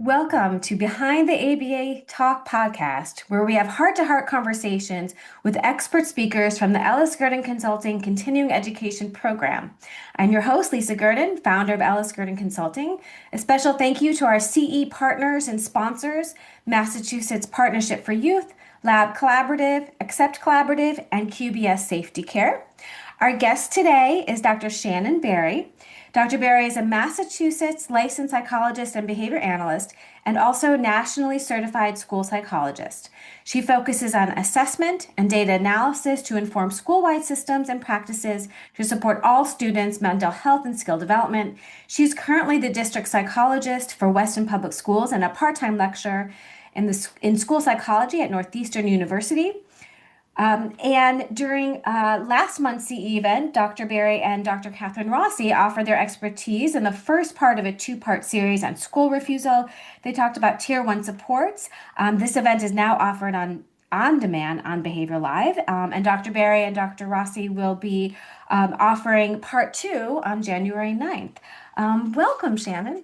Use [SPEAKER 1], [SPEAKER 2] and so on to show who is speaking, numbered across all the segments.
[SPEAKER 1] Welcome to Behind the ABA Talk podcast, where we have heart-to-heart conversations with expert speakers from the LSGurdin Consulting Continuing Education program. I'm your host, Lisa Gurdin, founder of LSGurdin Consulting. A special thank you to our CE partners and sponsors, Massachusetts Partnership for Youth, Lab Collaborative, Accept Collaborative, and QBS Safety Care. Our guest today is Dr. Shannon Barry. Dr. Barry is a Massachusetts licensed psychologist and behavior analyst and also nationally certified school psychologist. She focuses on assessment and data analysis to inform school-wide systems and practices to support all students' mental health and skill development. She's currently the district psychologist for Weston Public Schools and a part-time lecturer in school psychology at Northeastern University. And during last month's CE event, Dr. Barry and Dr. Shannon Rossi offered their expertise in the first part of a two-part series on school refusal. They talked about Tier 1 supports. This event is now offered on demand on Behavior Live, and Dr. Barry and Dr. Rossi will be offering part 2 on January 9th. Welcome, Shannon.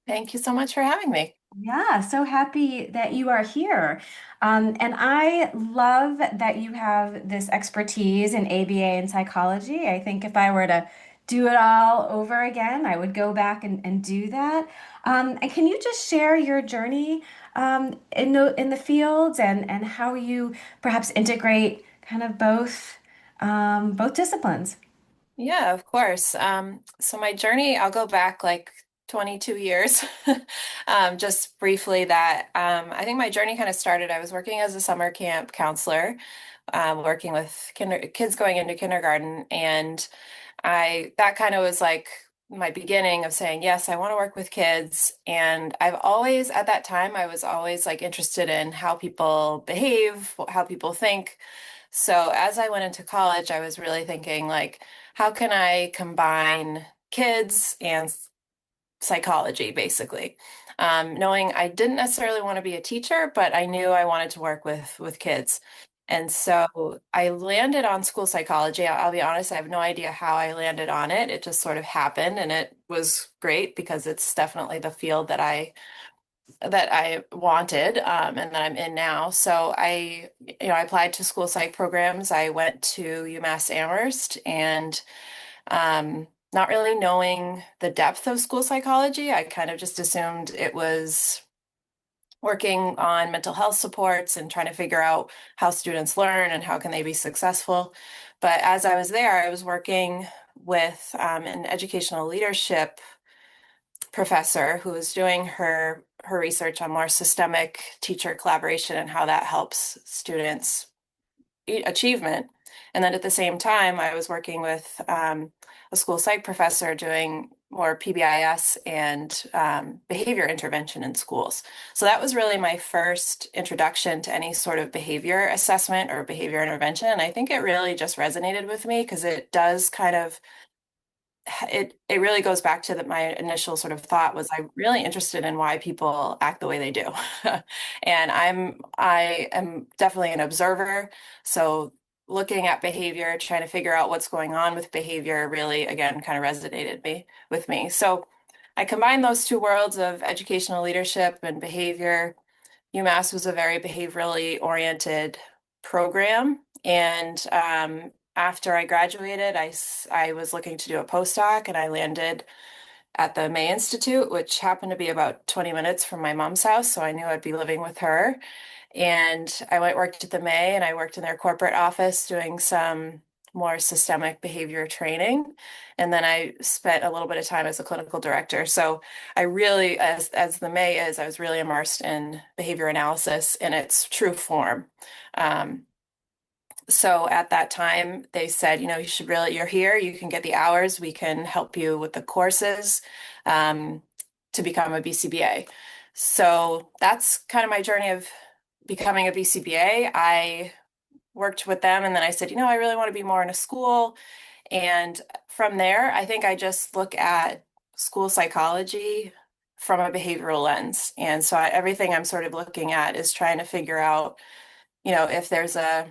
[SPEAKER 2] Thank you so much for having me.
[SPEAKER 1] Yeah, so happy that you are here. And I love that you have this expertise in ABA and psychology. I think if I were to do it all over again, I would go back and do that. And can you just share your journey in the fields and how you perhaps integrate kind of both disciplines?
[SPEAKER 2] Yeah, of course. So my journey, I'll go back like 22 years. Just briefly that I think my journey kind of started. I was working as a summer camp counselor, working with kids going into kindergarten, and I that kind of was like my beginning of saying, yes, I want to work with kids. And I've always, at that time, I was always like interested in how people behave, how people think. So as I went into college, I was really thinking like, how can I combine kids and psychology, basically? Knowing I didn't necessarily want to be a teacher, but I knew I wanted to work with kids. And so I landed on school psychology. I'll be honest, I have no idea how I landed on it. It just sort of happened, and it was great because it's definitely the field that I wanted, and that I'm in now. So I applied to school psych programs. I went to UMass Amherst, and not really knowing the depth of school psychology, I kind of just assumed it was working on mental health supports and trying to figure out how students learn and how can they be successful. But as I was there, I was working with an educational leadership professor who was doing her research on more systemic teacher collaboration and how that helps students achievement. And then at the same time, I was working with a school psych professor doing more PBIS and behavior intervention in schools. So that was really my first introduction to any sort of behavior assessment or behavior intervention. And I think it really just resonated with me because it does kind of it really goes back to my initial sort of thought was I'm really interested in why people act the way they do. And I am definitely an observer. So looking at behavior, trying to figure out what's going on with behavior really, again, kind of resonated with me. So I combined those two worlds of educational leadership and behavior. UMass was a very behaviorally oriented program. And after I graduated, I was looking to do a postdoc, and I landed at the May Institute, which happened to be about 20 minutes from my mom's house. So I knew I'd be living with her. And I worked at the May, and I worked in their corporate office doing some more systemic behavior training. And then I spent a little bit of time as a clinical director. So I really, as the May is, I was really immersed in behavior analysis in its true form. So at that time, they said, you're here, you can get the hours, we can help you with the courses to become a BCBA. So that's kind of my journey of becoming a BCBA. I worked with them, and then I said, I really want to be more in a school. And from there, I think I just look at school psychology from a behavioral lens. And so everything I'm sort of looking at is trying to figure out, if there's a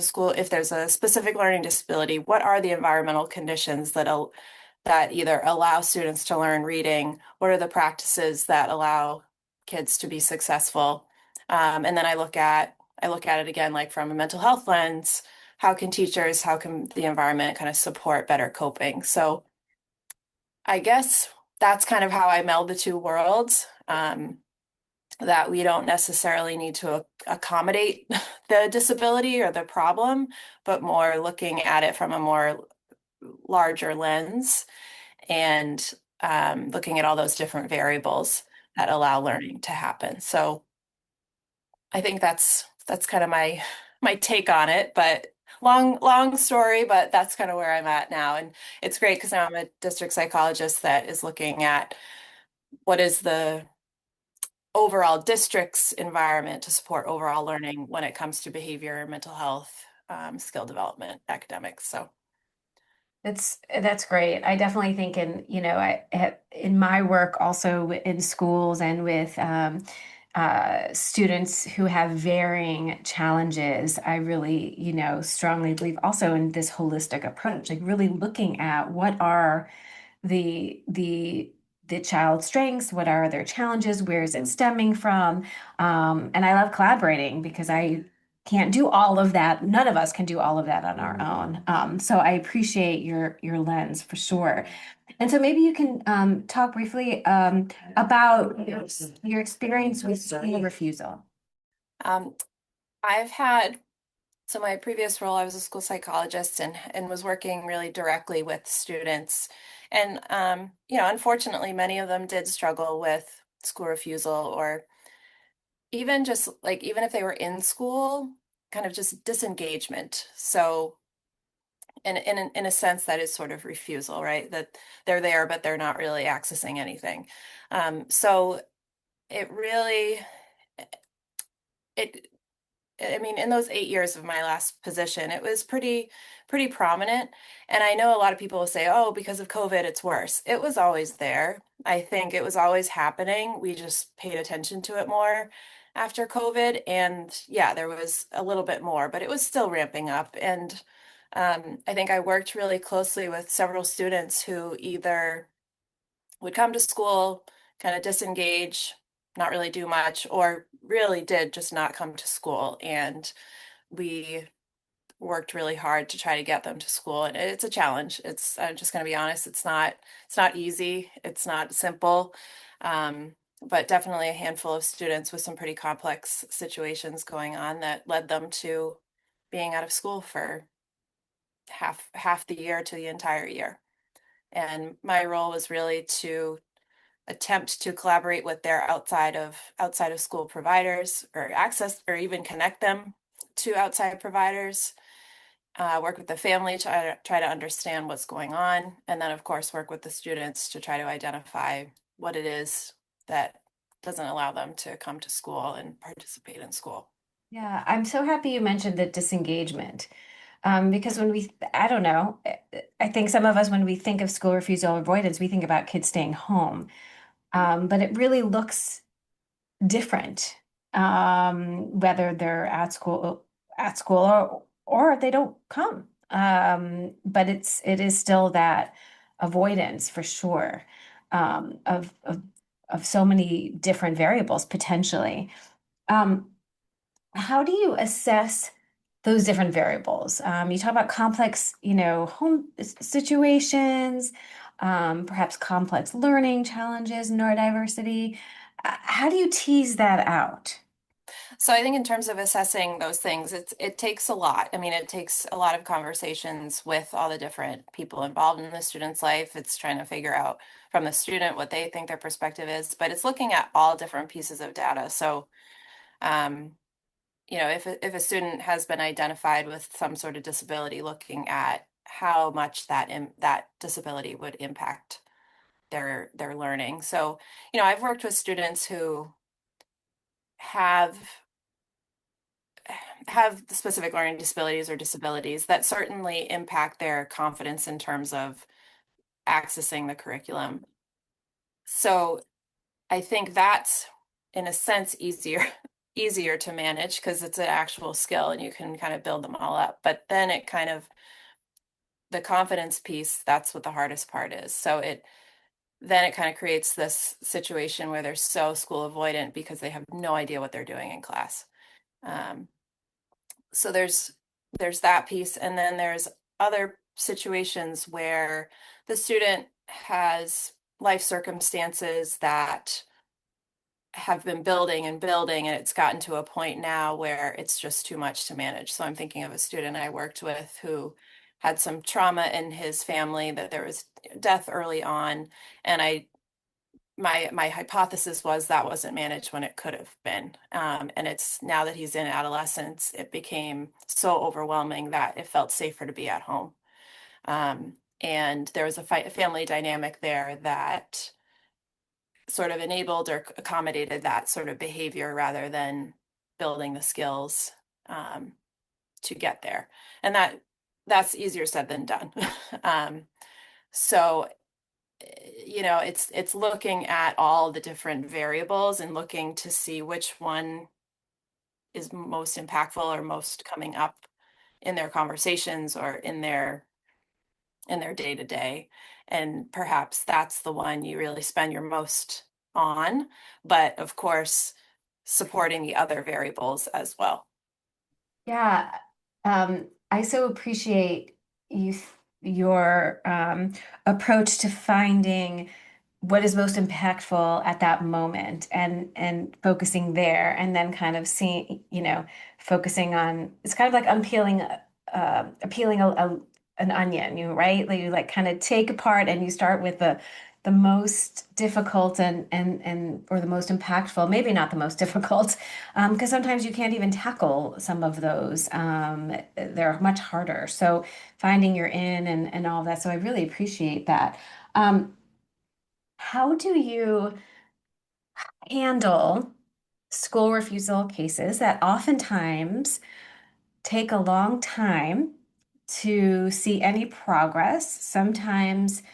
[SPEAKER 2] school, if there's a specific learning disability, what are the environmental conditions that that either allow students to learn reading? What are the practices that allow kids to be successful? And then I look at it again like from a mental health lens. How can teachers, how can the environment kind of support better coping? So I guess that's kind of how I meld the two worlds. That we don't necessarily need to accommodate the disability or the problem, but more looking at it from a more larger lens and looking at all those different variables that allow learning to happen. So I think that's kind of my take on it, but long story, but that's kind of where I'm at now. And it's great because now I'm a district psychologist that is looking at what is the overall district's environment to support overall learning when it comes to behavior, mental health, skill development, academics. So
[SPEAKER 1] That's great. I definitely think in my work also in schools and with students who have varying challenges, I really, strongly believe also in this holistic approach, like really looking at what are the the the child's strengths, what are their challenges, where is it stemming from? And I love collaborating because I can't do all of that. None of us can do all of that on our own. So I appreciate your lens for sure. And so maybe you can talk briefly about your experience with school refusal.
[SPEAKER 2] um, I've had so my previous role, I was a school psychologist and was working really directly with students. And unfortunately, many of them did struggle with school refusal or even just like even if they were in school, kind of just disengagement. So in a sense, that is sort of refusal, right? That they're there, but they're not really accessing anything. So it really it I mean, in those 8 years of my last position, it was pretty prominent. And I know a lot of people will say, oh, because of COVID, it's worse. It was always there. I think it was always happening. We just paid attention to it more after COVID. And yeah, there was a little bit more, but it was still ramping up. And I think I worked really closely with several students who either would come to school, kind of disengage, not really do much, or really did just not come to school. And we worked really hard to try to get them to school. And it's a challenge. I'm just going to be honest, it's not easy. It's not simple. But definitely a handful of students with some pretty complex situations going on that led them to being out of school for half the year to the entire year. And my role was really to attempt to collaborate with their outside of school providers or access or even connect them to outside providers, work with the family to try to understand what's going on, and then of course work with the students to try to identify what it is that doesn't allow them to come to school and participate in school.
[SPEAKER 1] Yeah, I'm so happy you mentioned the disengagement. Because I don't know, I think some of us, when we think of school refusal avoidance, we think about kids staying home. But it really looks different, whether they're at school or they don't come. But it is still that avoidance for sure, of so many different variables potentially. Um, how do you assess those different variables? You talk about complex, home situations, perhaps complex learning challenges, neurodiversity. How do you tease that out?
[SPEAKER 2] So I think in terms of assessing those things, it takes a lot. I mean, it takes a lot of conversations with all the different people involved in the student's life. It's trying to figure out from the student what they think their perspective is, but it's looking at all different pieces of data. So, um, if a student has been identified with some sort of disability, looking at how much that disability would impact their learning. So, I've worked with students who have have specific learning disabilities or disabilities that certainly impact their confidence in terms of accessing the curriculum. So I think that's in a sense easier to manage because it's an actual skill and you can kind of build them all up. But then the confidence piece, that's what the hardest part is. So it kind of creates this situation where they're so school avoidant because they have no idea what they're doing in class. Um, so there's that piece, and then there's other situations where the student has life circumstances that have been building and building, and it's gotten to a point now where it's just too much to manage. So I'm thinking of a student I worked with who had some trauma in his family, that there was death early on, and my hypothesis was that wasn't managed when it could have been. And it's now that he's in adolescence, it became so overwhelming that it felt safer to be at home. And there was a family dynamic there that sort of enabled or accommodated that sort of behavior rather than building the skills um, to get there. And that's easier said than done. um, so it's looking at all the different variables and looking to see which one is most impactful or most coming up in their conversations or in their day to day. And perhaps that's the one you really spend your most on, but of course, supporting the other variables as well.
[SPEAKER 1] Yeah, I so appreciate your approach to finding what is most impactful at that moment and focusing there, and then kind of seeing, focusing on, it's kind of like unpeeling peeling an onion, right? Like you like kind of take apart and you start with the most difficult and or the most impactful, maybe not the most difficult, because sometimes you can't even tackle some of those. They're much harder. So finding your in and all of that. So I really appreciate that. How do you handle school refusal cases that oftentimes take a long time to see any progress? Sometimes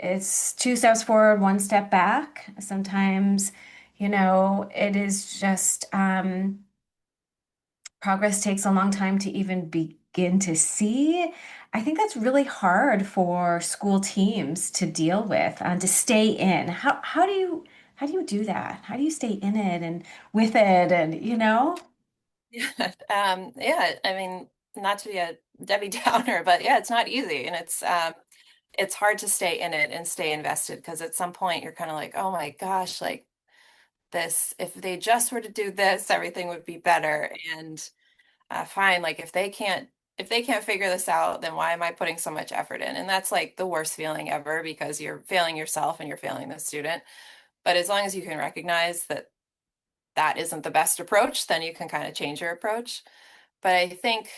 [SPEAKER 1] it's two steps forward, one step back. Sometimes, it is just progress takes a long time to even begin to see. I think that's really hard for school teams to deal with and to stay in. How do you do that? How do you stay in it and with it and?
[SPEAKER 2] Yeah, yeah. I mean, not to be a Debbie Downer, but yeah, it's not easy, and it's hard to stay in it and stay invested because at some point you're kind of like, oh my gosh, like this, if they just were to do this, everything would be better. And fine, like if they can't figure this out, then why am I putting so much effort in? And that's like the worst feeling ever because you're failing yourself and you're failing the student. But as long as you can recognize that that isn't the best approach, then you can kind of change your approach. But I think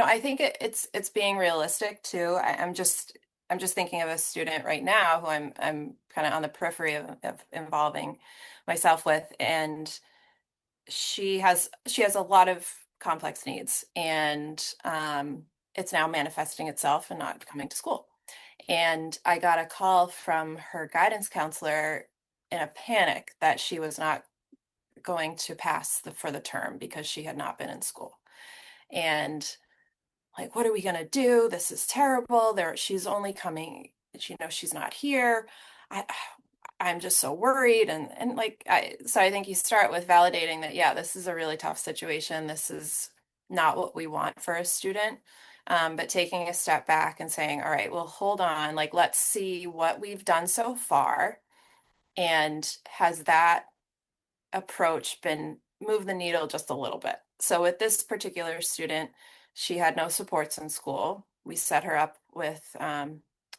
[SPEAKER 2] I think it's being realistic too. I'm just thinking of a student right now who I'm kind of on the periphery of involving myself with, and she has a lot of complex needs, and it's now manifesting itself and not coming to school. And I got a call from her guidance counselor in a panic that she was not going to pass for the term because she had not been in school. And like, what are we going to do? This is terrible. She's only coming, she's not here. I, I'm just so worried. And like, so I think you start with validating that, yeah, this is a really tough situation. This is not what we want for a student. But taking a step back and saying, all right, well, hold on, like, let's see what we've done so far. And has that approach been move the needle just a little bit? So with this particular student, she had no supports in school. We set her up with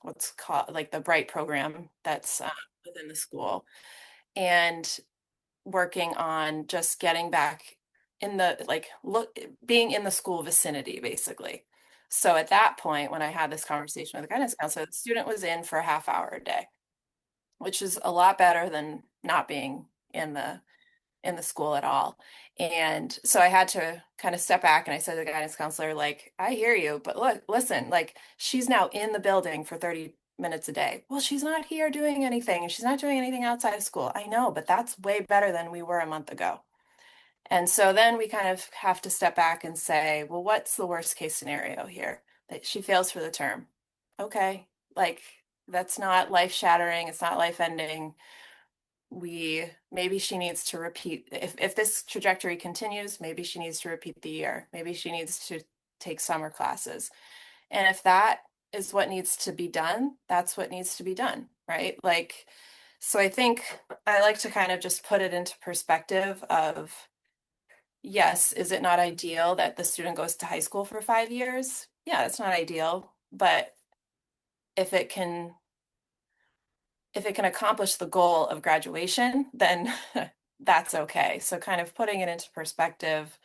[SPEAKER 2] what's called like the Bright program that's within the school, and working on just getting back in the like look being in the school vicinity basically. So at that point, when I had this conversation with the guidance counselor, the student was in for a half hour a day, which is a lot better than not being in the school at all. And so I had to kind of step back, and I said to the guidance counselor, like, I hear you, but look, listen, like she's now in the building for 30 minutes a day. Well, she's not here doing anything, and she's not doing anything outside of school. I know, but that's way better than we were a month ago. And so then we kind of have to step back and say, well, what's the worst case scenario here? That she fails for the term. Okay, like that's not life shattering, it's not life ending. We maybe she needs to repeat if this trajectory continues, maybe she needs to repeat the year. Maybe she needs to take summer classes. And if that is what needs to be done, that's what needs to be done, right? Like, so I think I like to kind of just put it into perspective of, yes, is it not ideal that the student goes to high school for 5 years? Yeah, it's not ideal, but if it can if it can accomplish the goal of graduation, then that's okay. So kind of putting it into perspective,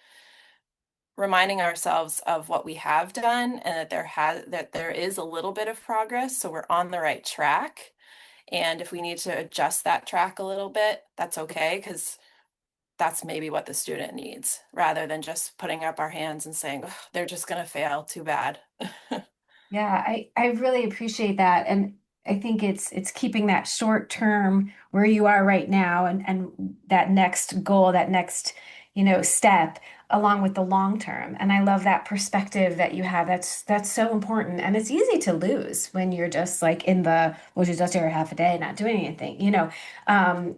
[SPEAKER 2] reminding ourselves of what we have done and that there is a little bit of progress, so we're on the right track. And if we need to adjust that track a little bit, that's okay, because that's maybe what the student needs, rather than just putting up our hands and saying, "Ugh, they're just going to fail, too bad."
[SPEAKER 1] Yeah, I really appreciate that. And I think it's keeping that short term where you are right now and that next goal, that next, step along with the long term. And I love that perspective that you have. That's so important. And it's easy to lose when you're just like in the, well, you're just here half a day, not doing anything.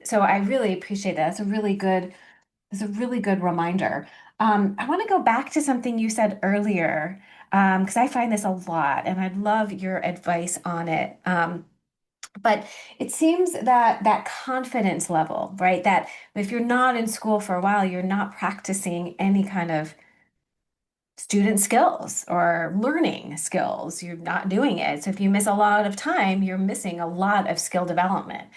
[SPEAKER 1] So I really appreciate that. It's a really good reminder. I want to go back to something you said earlier, because I find this a lot, and I'd love your advice on it. But it seems that that confidence level, right? That if you're not in school for a while, you're not practicing any kind of student skills or learning skills. You're not doing it. So if you miss a lot of time, you're missing a lot of skill development,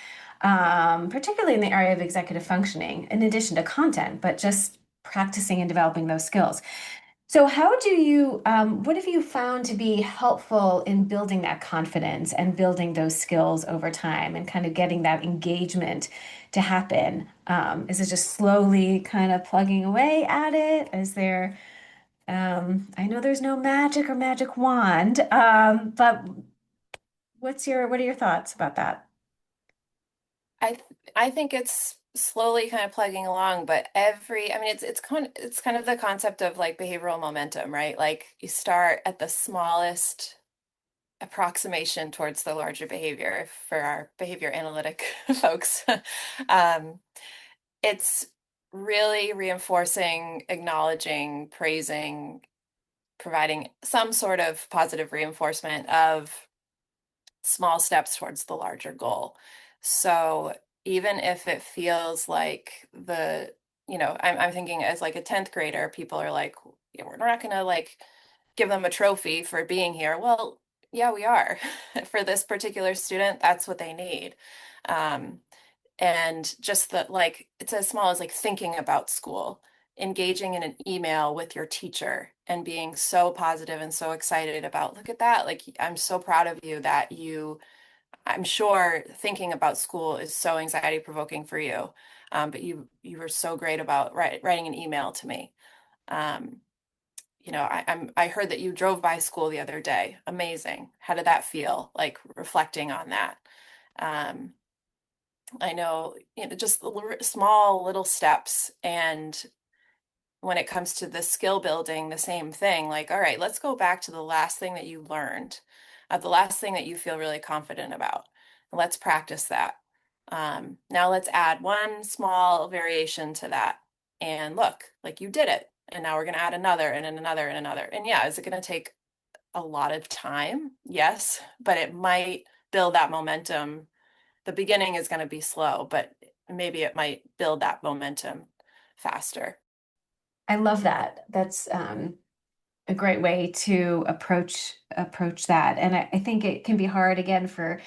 [SPEAKER 1] particularly in the area of executive functioning, in addition to content, but just practicing and developing those skills. So what have you found to be helpful in building that confidence and building those skills over time and kind of getting that engagement to happen? Is it just slowly kind of plugging away at it? I know there's no magic or magic wand, but what are your thoughts about that?
[SPEAKER 2] I I think it's slowly kind of plugging along, but I mean it's kind of the concept of like behavioral momentum, right? Like you start at the smallest approximation towards the larger behavior for our behavior analytic folks. Um, it's really reinforcing, acknowledging, praising, providing some sort of positive reinforcement of small steps towards the larger goal. So even if it feels like I'm thinking as like a 10th grader, people are like, yeah, we're not gonna like give them a trophy for being here. Well, yeah, we are. For this particular student, that's what they need. Um, and just that, like, it's as small as like thinking about school, engaging in an email with your teacher and being so positive and so excited about, look at that. Like, I'm so proud of you that I'm sure thinking about school is so anxiety provoking for you. But you were so great about writing an email to me. Um, I heard that you drove by school the other day. Amazing. How did that feel? Like reflecting on that. Um, I know, just small little steps. And when it comes to the skill building, the same thing. Like, all right, let's go back to the last thing that you learned, the last thing that you feel really confident about. Let's practice that. Now let's add one small variation to that. And look, like you did it. And now we're going to add another and another and another. And yeah, is it going to take a lot of time? Yes, but it might build that momentum. The beginning is going to be slow, but maybe it might build that momentum faster.
[SPEAKER 1] I love that. That's a great way to approach that. And I think it can be hard again for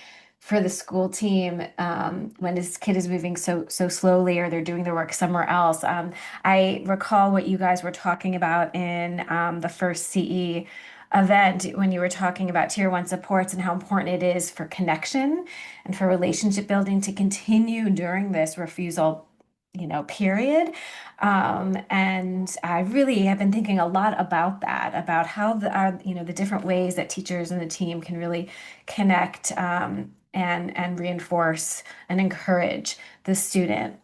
[SPEAKER 1] the school team when this kid is moving so slowly or they're doing their work somewhere else. I recall what you guys were talking about in the first CE event when you were talking about tier one supports and how important it is for connection and for relationship building to continue during this refusal, period. And I really have been thinking a lot about that, about how the different ways that teachers and the team can really connect and reinforce and encourage the student.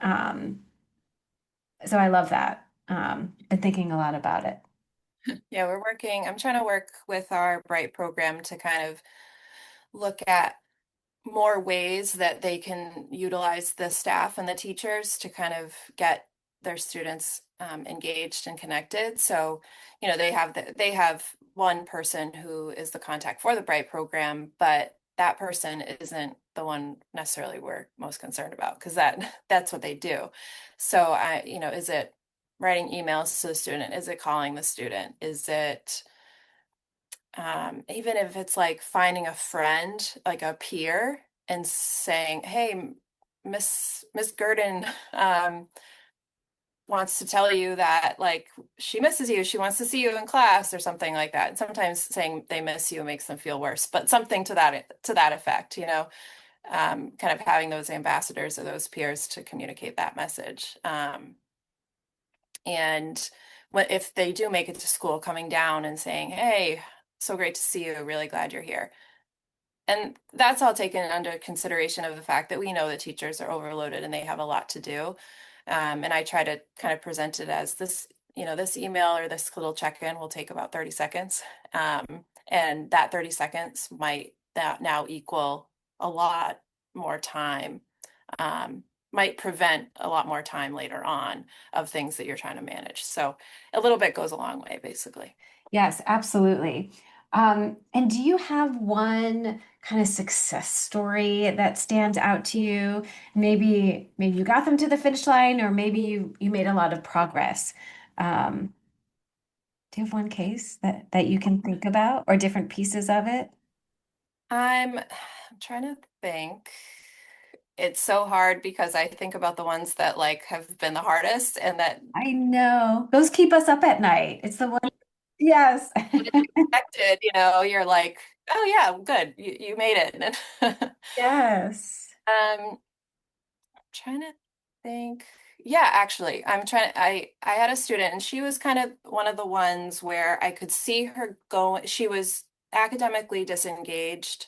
[SPEAKER 1] So I love that. Been thinking a lot about it.
[SPEAKER 2] Yeah, I'm trying to work with our Bright program to kind of look at more ways that they can utilize the staff and the teachers to kind of get their students engaged and connected. So, they have one person who is the contact for the Bright program, but that person isn't the one necessarily we're most concerned about because that's what they do. So is it writing emails to the student? Is it calling the student? Is it even if it's like finding a friend, like a peer, and saying, "Hey, Miss Gurdin wants to tell you that like she misses you. She wants to see you in class," or something like that. And sometimes saying they miss you makes them feel worse, but something to that effect, kind of having those ambassadors or those peers to communicate that message. And if they do make it to school, coming down and saying, "Hey, so great to see you. Really glad you're here." And that's all taken under consideration of the fact that we know that teachers are overloaded and they have a lot to do. And I try to kind of present it as this email or this little check-in will take about 30 seconds. And that 30 seconds might that now equal a lot more time, might prevent a lot more time later on of things that you're trying to manage. So a little bit goes a long way, basically.
[SPEAKER 1] Yes, absolutely. And do you have one kind of success story that stands out to you? Maybe you got them to the finish line, or maybe you made a lot of progress. Um, do you have one case that you can think about, or different pieces of it?
[SPEAKER 2] I'm trying to think. It's so hard because I think about the ones that like have been the hardest and that
[SPEAKER 1] I know. Those keep us up at night. It's the one. Yes.
[SPEAKER 2] when it's expected, you're like, oh yeah, good, you made it.
[SPEAKER 1] Yes.
[SPEAKER 2] Trying to think. Yeah, actually, I had a student and she was kind of one of the ones where I could see her going. She was academically disengaged.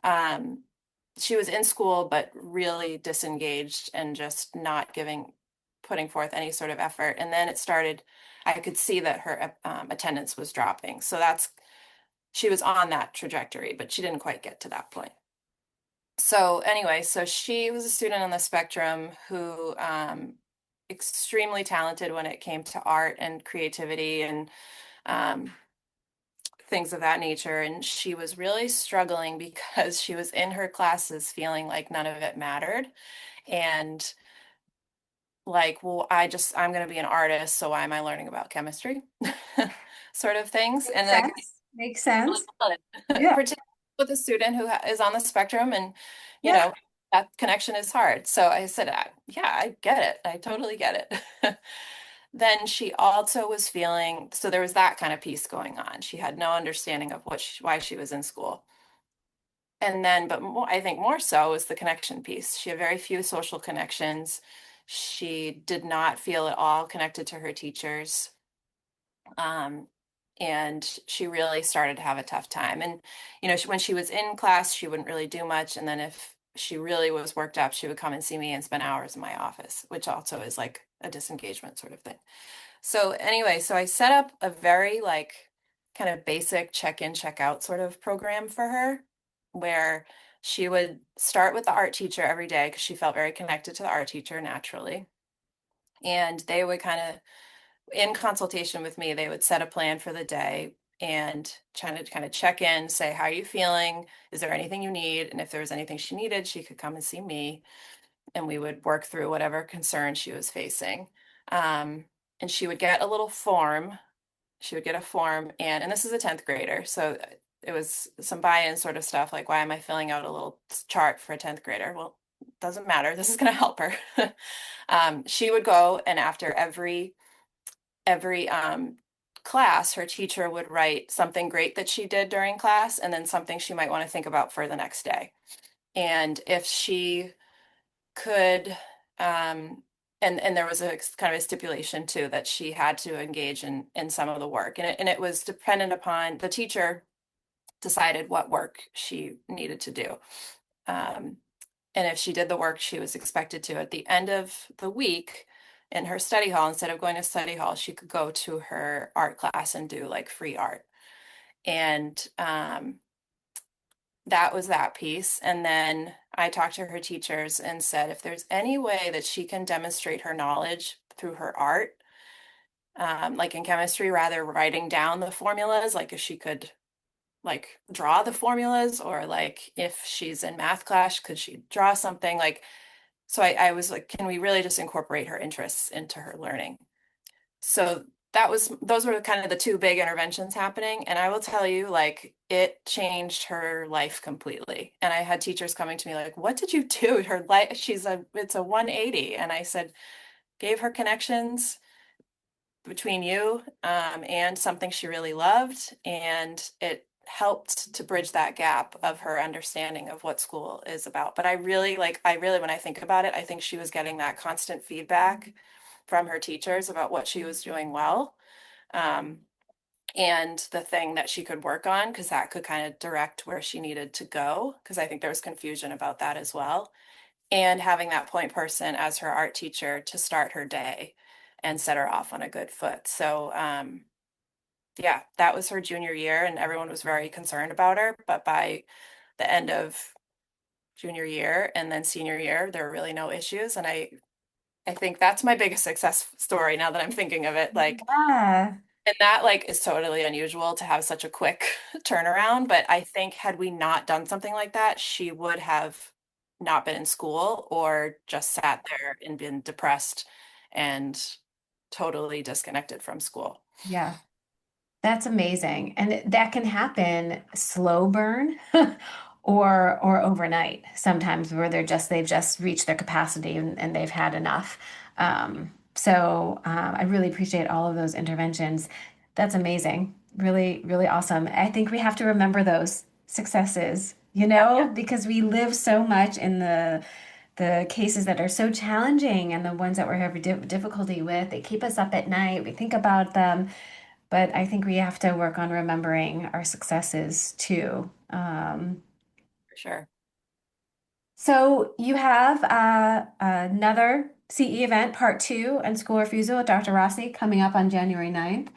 [SPEAKER 2] Um, she was in school, but really disengaged and just not putting forth any sort of effort. And then I could see that her attendance was dropping. So she was on that trajectory, but she didn't quite get to that point. So anyway, so she was a student on the spectrum who extremely talented when it came to art and creativity and um, things of that nature. And she was really struggling because she was in her classes feeling like none of it mattered. And like, well, I'm going to be an artist, so why am I learning about chemistry? Sort of things. And
[SPEAKER 1] Makes
[SPEAKER 2] like,
[SPEAKER 1] sense. Makes sense. Yeah.
[SPEAKER 2] particularly with a student who is on the spectrum and, you
[SPEAKER 1] Yeah.
[SPEAKER 2] know, that connection is hard. So I said, yeah, I get it. I totally get it. Then she also was feeling, so there was that kind of piece going on. She had no understanding of why she was in school. And then, but more, I think more so is the connection piece. She had very few social connections. She did not feel at all connected to her teachers. Um, and she really started to have a tough time. And, when she was in class, she wouldn't really do much. And then if she really was worked up, she would come and see me and spend hours in my office, which also is like a disengagement sort of thing. So anyway, so I set up a very like kind of basic check-in, check-out sort of program for her where she would start with the art teacher every day because she felt very connected to the art teacher naturally. And they would kind of, in consultation with me, they would set a plan for the day and trying to kind of check in, say, how are you feeling? Is there anything you need? And if there was anything she needed, she could come and see me and we would work through whatever concern she was facing. Um, and she would get a little form. She would get a form, and this is a 10th grader, so it was some buy-in sort of stuff like, why am I filling out a little chart for a 10th grader? Well, it doesn't matter. This is going to help her. She would go, and after every class, her teacher would write something great that she did during class, and then something she might want to think about for the next day. And if she could and there was a kind of a stipulation too that she had to engage in some of the work and it was dependent upon the teacher decided what work she needed to do and if she did the work she was expected to at the end of the week in her study hall, instead of going to study hall, she could go to her art class and do like free art. And that was that piece. And then I talked to her teachers and said, if there's any way that she can demonstrate her knowledge through her art, like in chemistry, rather writing down the formulas, like if she could like draw the formulas, or like if she's in math class, could she draw something like, so I was like, can we really just incorporate her interests into her learning? So those were kind of the two big interventions happening. And I will tell you, like, it changed her life completely. And I had teachers coming to me like, what did you do? Her life, it's a 180. And I said, gave her connections between you, and something she really loved. And it helped to bridge that gap of her understanding of what school is about. But when I think about it, I think she was getting that constant feedback from her teachers about what she was doing well, um, and the thing that she could work on, because that could kind of direct where she needed to go, because I think there was confusion about that as well. And having that point person as her art teacher to start her day and set her off on a good foot. So, yeah, that was her junior year, and everyone was very concerned about her. But by the end of junior year and then senior year, there were really no issues. And I think that's my biggest success story now that I'm thinking of it. Like,
[SPEAKER 1] Yeah.
[SPEAKER 2] and that like is totally unusual to have such a quick turnaround. But I think had we not done something like that, she would have not been in school or just sat there and been depressed and totally disconnected from school.
[SPEAKER 1] Yeah. That's amazing. And that can happen slow burn or overnight sometimes where they've just reached their capacity and they've had enough. I really appreciate all of those interventions. That's amazing. Really, really awesome. I think we have to remember those successes,
[SPEAKER 2] Yeah,
[SPEAKER 1] because we live so much in the cases that are so challenging and the ones that we're having difficulty with. They keep us up at night. We think about them. But I think we have to work on remembering our successes too.
[SPEAKER 2] for sure.
[SPEAKER 1] So you have another CE event, part two, and School Refusal with Dr. Rossi coming up on January 9th.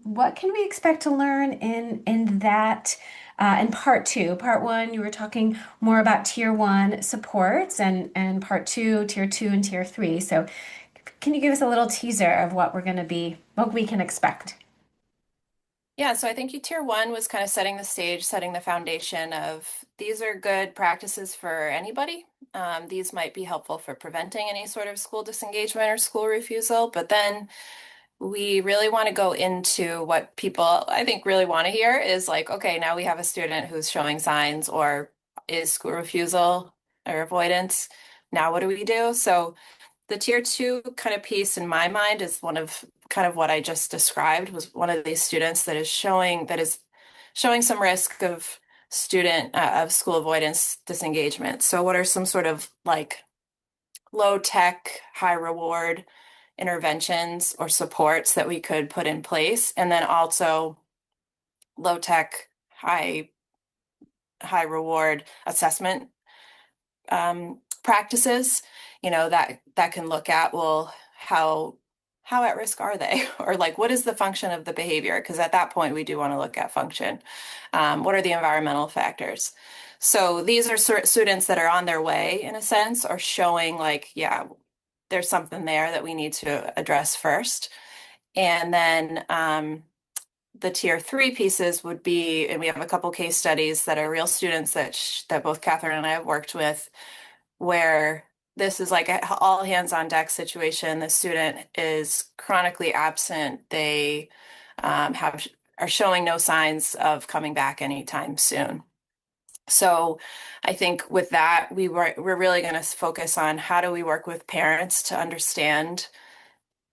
[SPEAKER 1] What can we expect to learn in that in part two? Part one, you were talking more about tier one supports, and part two, tier two and tier three. So can you give us a little teaser of what we can expect?
[SPEAKER 2] Yeah, so I think tier one was kind of setting the stage, setting the foundation of these are good practices for anybody. These might be helpful for preventing any sort of school disengagement or school refusal, but then we really want to go into what people I think really want to hear is like, okay, now we have a student who's showing signs or is school refusal or avoidance. Now what do we do? So the tier two kind of piece in my mind is one of kind of what I just described was one of these students that is showing some risk of student of school avoidance disengagement. So what are some sort of like low tech, high reward interventions or supports that we could put in place? And then also low tech, high reward assessment practices, that can look at, well, how at risk are they? Or like, what is the function of the behavior? Because at that point, we do want to look at function. What are the environmental factors? So these are students that are on their way, in a sense, or showing like, yeah, there's something there that we need to address first. And then the tier three pieces would be, and we have a couple case studies that are real students that both Catherine and I have worked with, where this is like a all hands on deck situation. The student is chronically absent. They have are showing no signs of coming back anytime soon. So I think with that, we're really going to focus on how do we work with parents to understand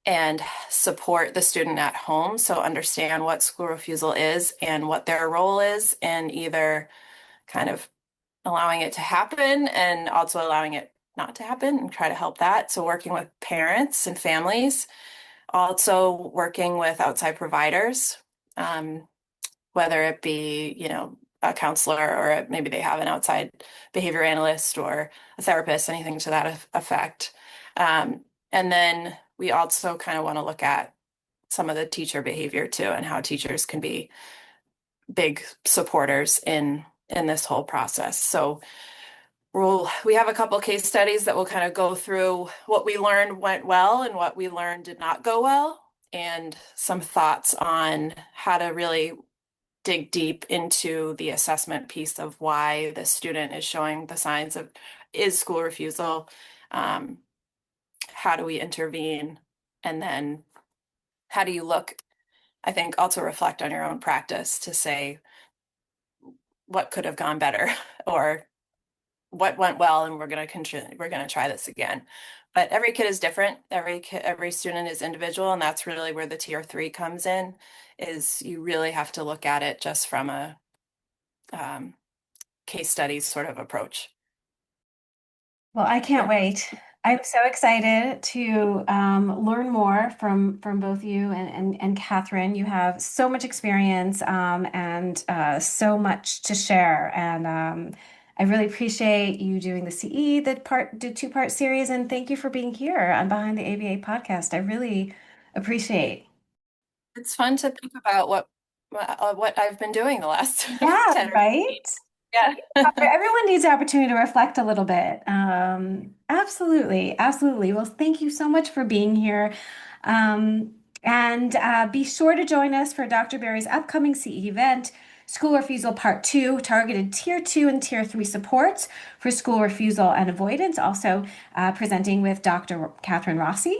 [SPEAKER 2] and support the student at home. So understand what school refusal is and what their role is in either kind of allowing it to happen and also allowing it not to happen and try to help that. So working with parents and families, also working with outside providers, um, whether it be, a counselor or maybe they have an outside behavior analyst or a therapist, anything to that effect. And then we also kind of want to look at some of the teacher behavior too, and how teachers can be big supporters in this whole process. So we have a couple case studies that will kind of go through what we learned went well and what we learned did not go well, and some thoughts on how to really dig deep into the assessment piece of why the student is showing the signs of is school refusal. Um, how do we intervene? And then how do you look, I think, also reflect on your own practice to say what could have gone better or what went well, and we're going to try this again. But every kid is different. Every student is individual, and that's really where the tier 3 comes in, is you really have to look at it just from a um, case studies sort of approach.
[SPEAKER 1] Well, I can't
[SPEAKER 2] Yeah.
[SPEAKER 1] wait. I'm so excited to learn more from both you and Catherine. You have so much experience and so much to share. And I really appreciate you doing the two-part series. And thank you for being here on Behind the ABA podcast. I really appreciate.
[SPEAKER 2] It's fun to think about what I've been doing the last
[SPEAKER 1] Yeah,
[SPEAKER 2] 10 or 15.
[SPEAKER 1] right?
[SPEAKER 2] Yeah.
[SPEAKER 1] Everyone needs the opportunity to reflect a little bit. Absolutely, absolutely. Well, thank you so much for being here. And be sure to join us for Dr. Barry's upcoming CE event, School Refusal Part 2, targeted Tier 2 and Tier 3 supports for school refusal and avoidance, also presenting with Dr. Catherine Rossi.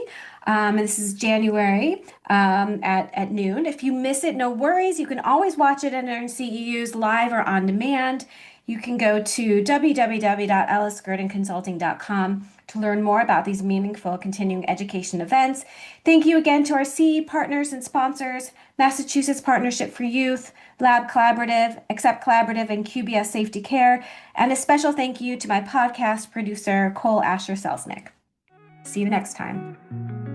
[SPEAKER 1] And this is January at noon. If you miss it, no worries. You can always watch it in our CEUs live or on demand. You can go to www.LSGurdinConsulting.com to learn more about these meaningful continuing education events. Thank you again to our CE partners and sponsors, Massachusetts Partnership for Youth, Lab Collaborative, Accept Collaborative, and QBS Safety Care. And a special thank you to my podcast producer, Cole Asher Selznick. See you next time.